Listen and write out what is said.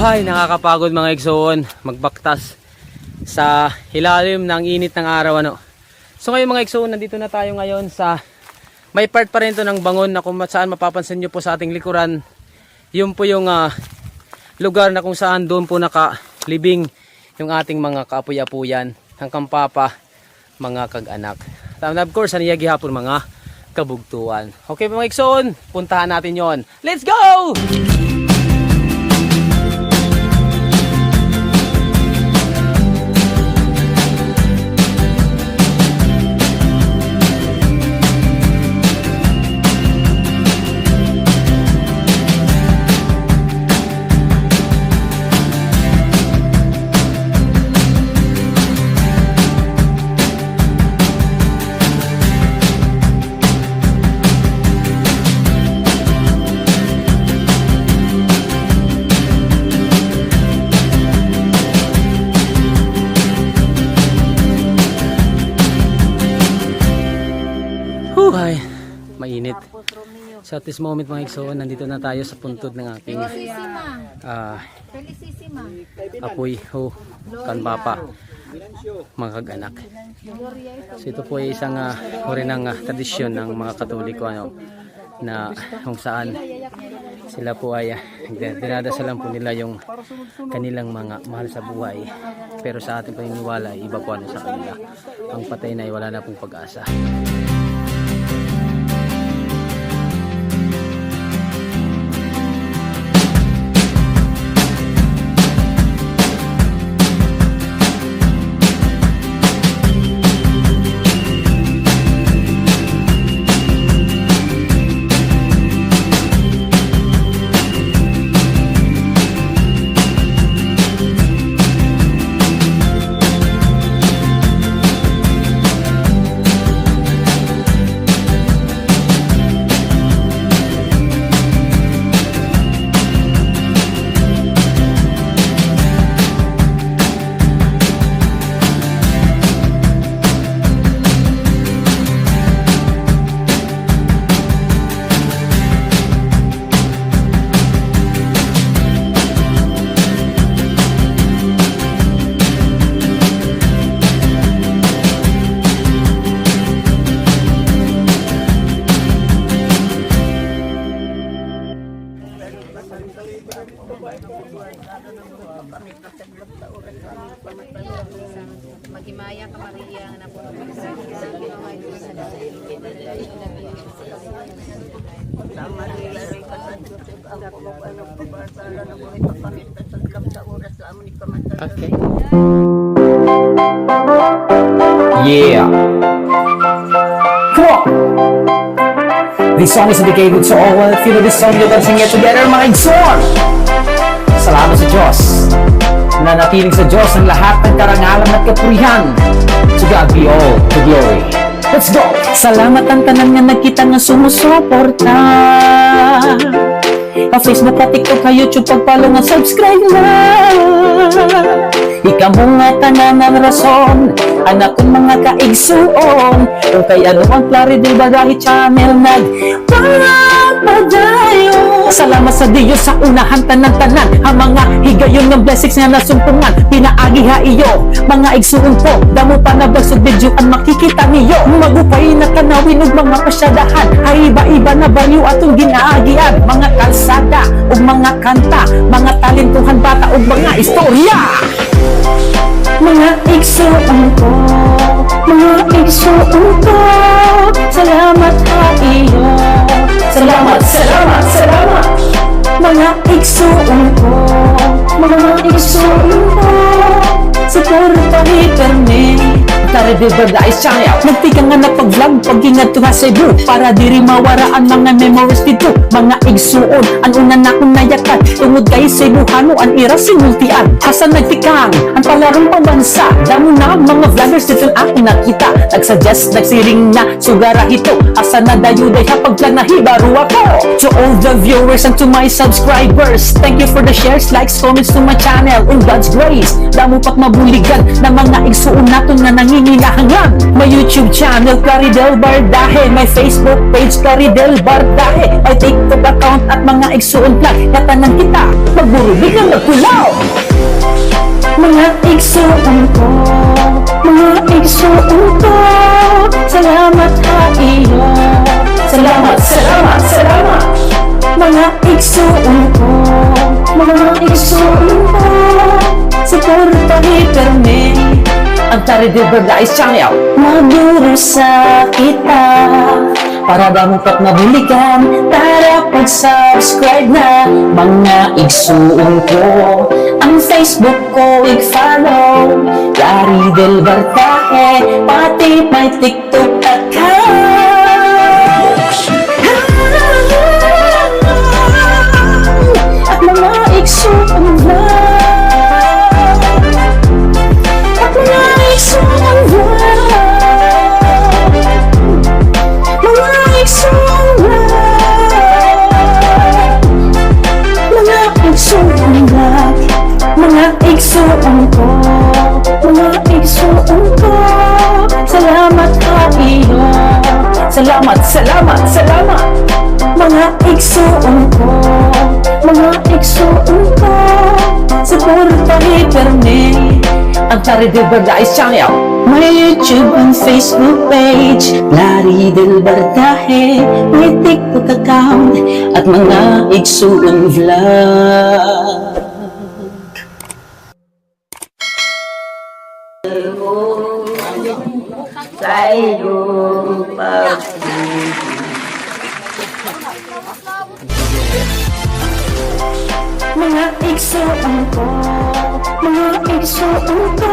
Ay, nakakapagod mga igsoon magbaktas sa ilalim ng init ng araw ano. So ngayon mga igsoon, nandito na tayo ngayon sa may part pa rin to ng Bangon na kung saan mapapansin nyo po sa ating likuran. Yun po yung lugar na kung saan doon po nakalibing yung ating mga kaapuy-apuyan, hanggang papa, mga kag-anak. And of course, aniyagi hapon mga kabugtuan. Okay mga igsoon, puntahan natin yon. Let's go! Ay, mainit. So at this moment mga igsoon, nandito na tayo sa puntod ng aking apoy ho kanpapa, mga kag-anak. So ito po ay isang uri ng tradisyon ng mga Katoliko ano, na kung saan sila po ay dinadasalan po nila yung kanilang mga mahal sa buhay, pero sa ating paniniwala iba po ano sa kanila, ang patay na ay wala na pong pag-asa. Magimaya ka Maria na po Okay. Yeah. Come on. This song is dedicated to all. If you know this song, you can sing it together, mga igsoon. Salamat sa Diyos. Nanatiling sa Diyos ang lahat ng karangalan at kapurihan. To God be all the glory. Let's go! Salamat ang tanan nga nagkita nga sumusuporta. Facebook at TikTok ka YouTube pag-follow nga subscribe na. Ikaw mo nga tanan ang rason, anak kong mga kaigsuon. Kung kay ano ang Claridel Badahe channel nagpapadayo. Salamat sa Diyos sa unahan tanan-tanan, ang mga higayon ng blessings nga nasumpungan. Pinaagi ha iyo, mga igsuon ko, damo pa na basod video ang makikita niyo. Magupay na tanawin ug mga pasyadahan, ay iba-iba na banyo atong ginaagian. Mga kalsada ug mga kanta, mga talentuhan bata ug mga istorya. Mga igsuon ko, mga igsuon ko, salamat ha iyo. Salamat, salamat, salamat. Mga igsuon ko, mga igsuon ko, suportahi permi. Claridel Badahe channel nagtika nga napag-vlog pag-ingat to sa Cebu, para diri mawaraan mga memories dito. Mga igsuon, ang una na akong nayakan, tungod kay Cebuhano ang ira sinultian. Hasan nagtikang ang palarong pambansa, damo na mga vloggers dito ako nakita. Nagsuggest, nagsiring na sugara ito, asa na dayuday hapag-vlog na hibaro ako. To all the viewers and to my subscribers, thank you for the shares, likes, comments to my channel. In God's grace, damo pat mabuligan na mga igsuon naton nga nangingilahangan. My YouTube channel Claridel Badahe, my Facebook page Claridel Badahe, my TikTok account at mga igsuon vlog. Katanan kita, magburubig na magkulaw. Mga igsuon ko, mga igsuon ko, salamat ha iyo. Salamat, salamat, salamat. Mga igsuon ko, mga igsuon ko, suportahi permi. Ang Claridel Badahe channel maduro sa kita, para dapat mabuligan. Tara pag-subscribe na, mga igsuon ko. Ang Facebook ko i-follow, Claridel Badahe, pati may TikTok account. At mga igsuon vlog, at mga igsuon vlog, mga igsuon vlog, mga igsuon vlog, mga igsuon ko, mga igsuon ko, salamat ha iyo. Salamat, salamat, salamat. Mga igsuon ko, mga igsuon ko, suportahi permi. Ang Claridel Badahe channel, my YouTube and Facebook page Claridel Badahe, may TikTok account at mga igsuon vlog. Sa iyong Mga igsuon ko, mga igsuon ko,